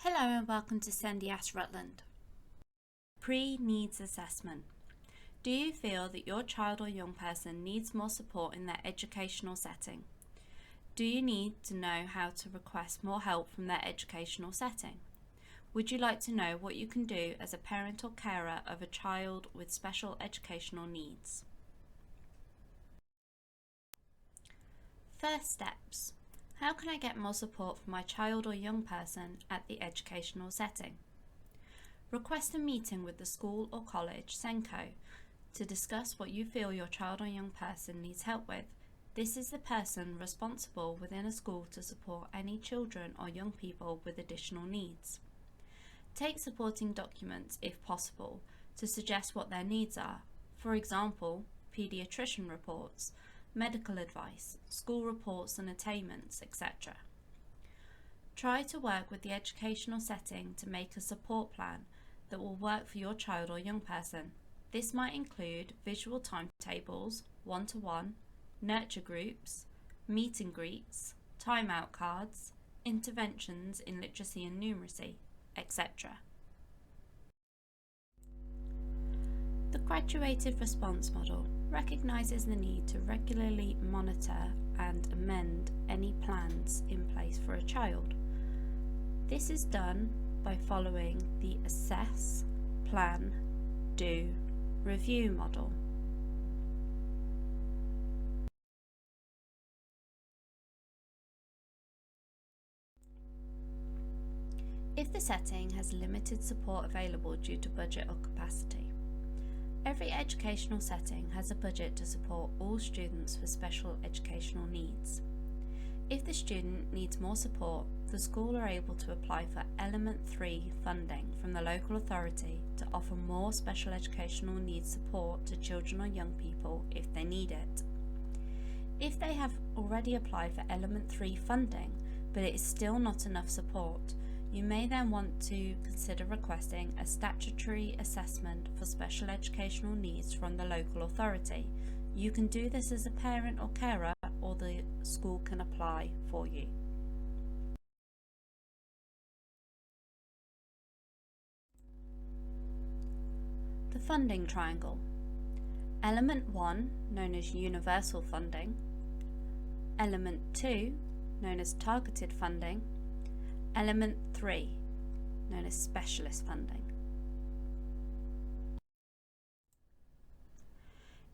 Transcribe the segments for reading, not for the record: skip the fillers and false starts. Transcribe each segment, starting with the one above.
Hello and welcome to SENDIASS Rutland. Pre-needs assessment. Do you feel that your child or young person needs more support in their educational setting? Do you need to know how to request more help from their educational setting? Would you like to know what you can do as a parent or carer of a child with special educational needs? First steps. How can I get more support for my child or young person at the educational setting? Request a meeting with the school or college SENCO to discuss what you feel your child or young person needs help with. This is the person responsible within a school to support any children or young people with additional needs. Take supporting documents, if possible, to suggest what their needs are. For example, paediatrician reports, medical advice, school reports and attainments, etc. Try to work with the educational setting to make a support plan that will work for your child or young person. This might include visual timetables, one-to-one, nurture groups, meet and greets, timeout cards, interventions in literacy and numeracy, etc. The graduated response model recognises the need to regularly monitor and amend any plans in place for a child. This is done by following the assess, plan, do, review model. If the setting has limited support available due to budget or capacity, every educational setting has a budget to support all students with special educational needs. If the student needs more support, the school are able to apply for Element 3 funding from the local authority to offer more special educational needs support to children or young people if they need it. If they have already applied for Element 3 funding, but it is still not enough support, you may then want to consider requesting a statutory assessment for special educational needs from the local authority. You can do this as a parent or carer, or the school can apply for you. The funding triangle. Element 1, known as universal funding. Element 2, known as targeted funding. Element 3, known as specialist funding.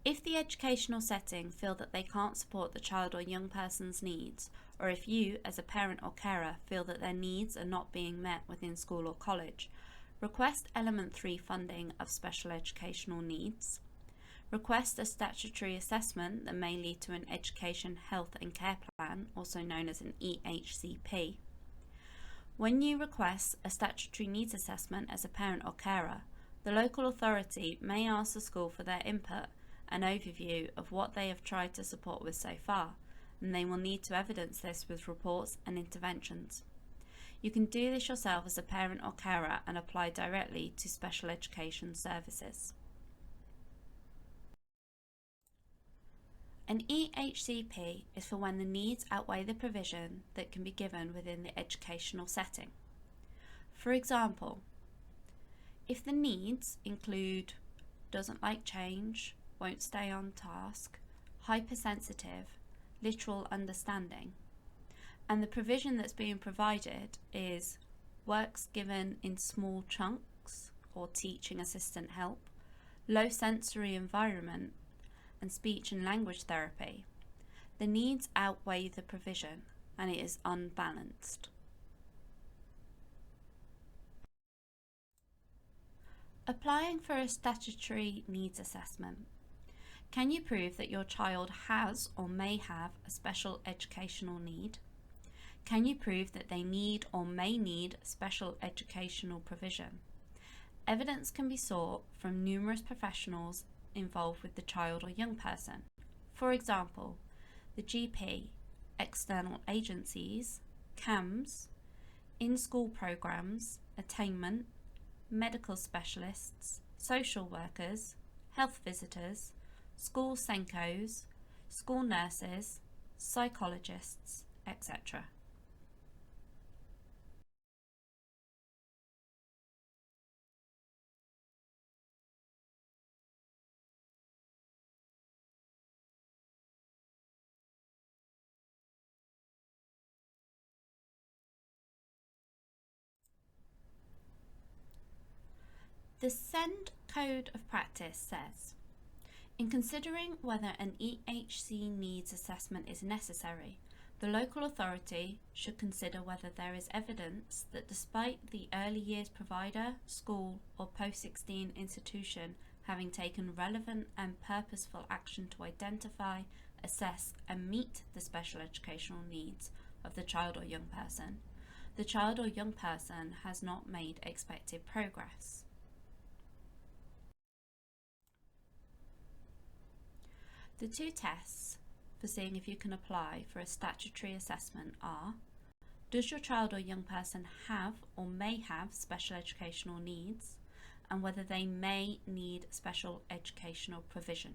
If the educational setting feel that they can't support the child or young person's needs, or if you, as a parent or carer, feel that their needs are not being met within school or college, request Element 3 funding of special educational needs. Request a statutory assessment that may lead to an Education, Health and Care Plan, also known as an EHCP. When you request a statutory needs assessment as a parent or carer, the local authority may ask the school for their input, an overview of what they have tried to support with so far, and they will need to evidence this with reports and interventions. You can do this yourself as a parent or carer and apply directly to special education services. An EHCP is for when the needs outweigh the provision that can be given within the educational setting. For example, if the needs include doesn't like change, won't stay on task, hypersensitive, literal understanding, and the provision that's being provided is works given in small chunks or teaching assistant help, low sensory environment, and speech and language therapy, the needs outweigh the provision and it is unbalanced. Applying for a statutory needs assessment. Can you prove that your child has or may have a special educational need? Can you prove that they need or may need special educational provision? Evidence can be sought from numerous professionals involved with the child or young person. For example, the GP, external agencies, CAMS, in-school programs, attainment, medical specialists, social workers, health visitors, school SENCOs, school nurses, psychologists, etc. The SEND Code of Practice says, in considering whether an EHC needs assessment is necessary, the local authority should consider whether there is evidence that despite the early years provider, school or post-16 institution having taken relevant and purposeful action to identify, assess and meet the special educational needs of the child or young person, the child or young person has not made expected progress. The two tests for seeing if you can apply for a statutory assessment are: does your child or young person have or may have special educational needs, and whether they may need special educational provision.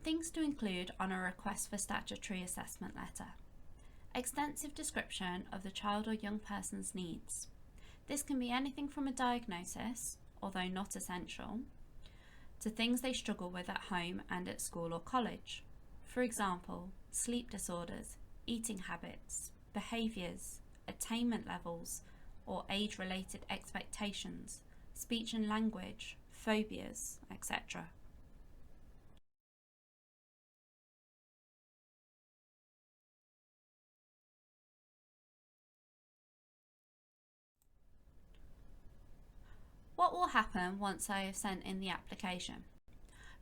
Things to include on a request for statutory assessment letter. Extensive description of the child or young person's needs. This can be anything from a diagnosis, although not essential, to things they struggle with at home and at school or college. For example, sleep disorders, eating habits, behaviours, attainment levels, or age-related expectations, speech and language, phobias, etc. What will happen once I have sent in the application?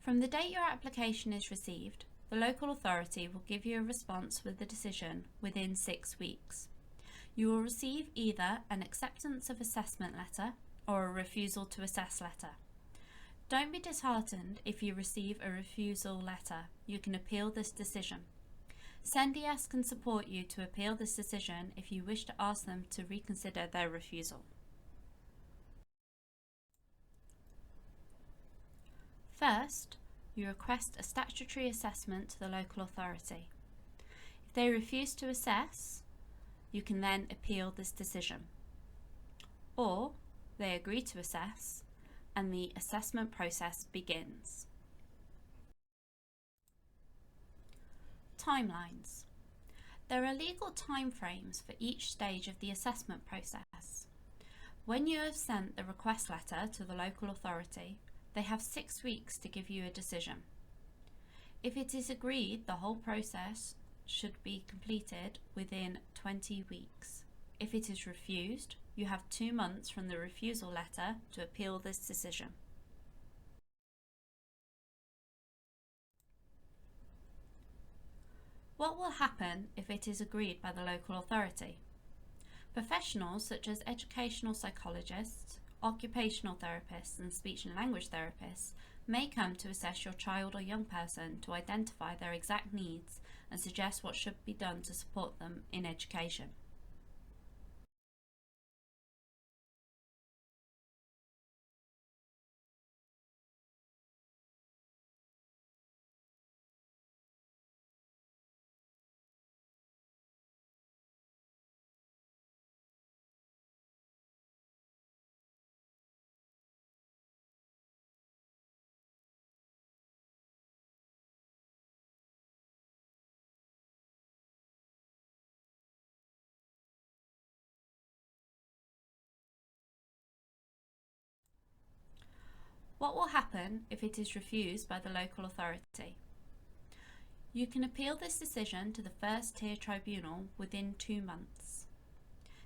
From the date your application is received, the local authority will give you a response with the decision within 6 weeks. You will receive either an acceptance of assessment letter or a refusal to assess letter. Don't be disheartened if you receive a refusal letter. You can appeal this decision. SENDIASS can support you to appeal this decision if you wish to ask them to reconsider their refusal. First, you request a statutory assessment to the local authority. If they refuse to assess, you can then appeal this decision. Or they agree to assess and the assessment process begins. Timelines. There are legal timeframes for each stage of the assessment process. When you have sent the request letter to the local authority, they have 6 weeks to give you a decision. If it is agreed, the whole process should be completed within 20 weeks. If it is refused, you have 2 months from the refusal letter to appeal this decision. What will happen if it is agreed by the local authority? Professionals such as educational psychologists, occupational therapists and speech and language therapists may come to assess your child or young person to identify their exact needs and suggest what should be done to support them in education. What will happen if it is refused by the local authority? You can appeal this decision to the first tier tribunal within 2 months.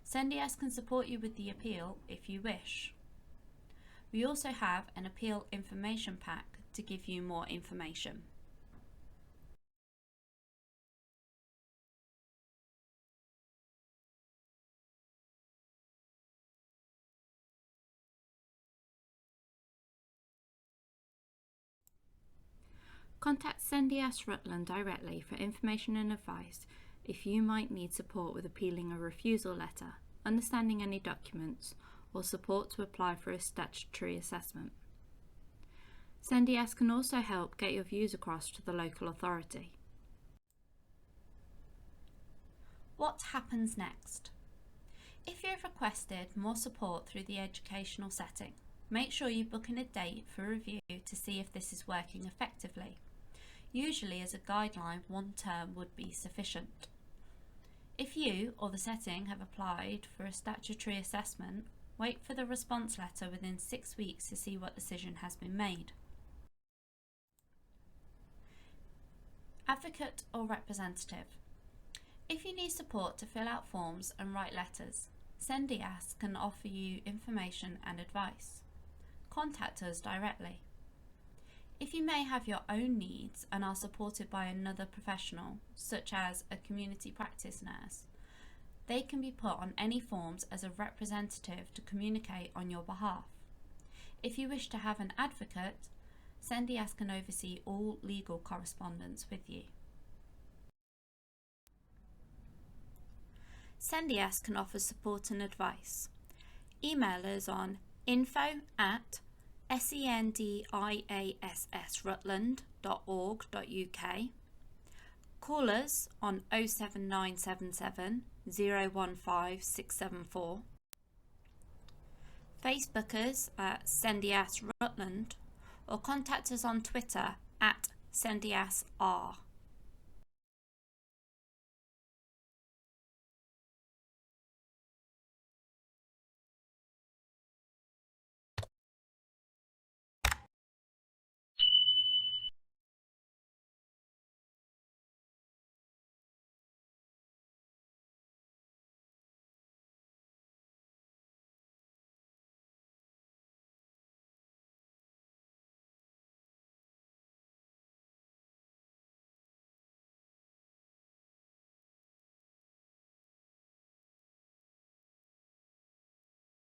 SENDIASS can support you with the appeal if you wish. We also have an appeal information pack to give you more information. Contact SENDIASS Rutland directly for information and advice if you might need support with appealing a refusal letter. understanding any documents, or support to apply for a statutory assessment. SENDIASS can also help get your views across to the local authority. What happens next? If you've requested more support through the educational setting, make sure you book in a date for review to see if this is working effectively. Usually, as a guideline, 1 term would be sufficient. If you or the setting have applied for a statutory assessment, wait for the response letter within 6 weeks to see what decision has been made. Advocate or representative. If you need support to fill out forms and write letters, SENDIASS can offer you information and advice. Contact us directly. If you may have your own needs and are supported by another professional, such as a community practice nurse, they can be put on any forms as a representative to communicate on your behalf. If you wish to have an advocate, SENDIASS can oversee all legal correspondence with you. SENDIASS can offer support and advice. Email us on info@sendiassrutland.org.uk. Call us on 07977 015 674. Facebook us at SENDIASS Rutland, or contact us on Twitter at SENDIASSR.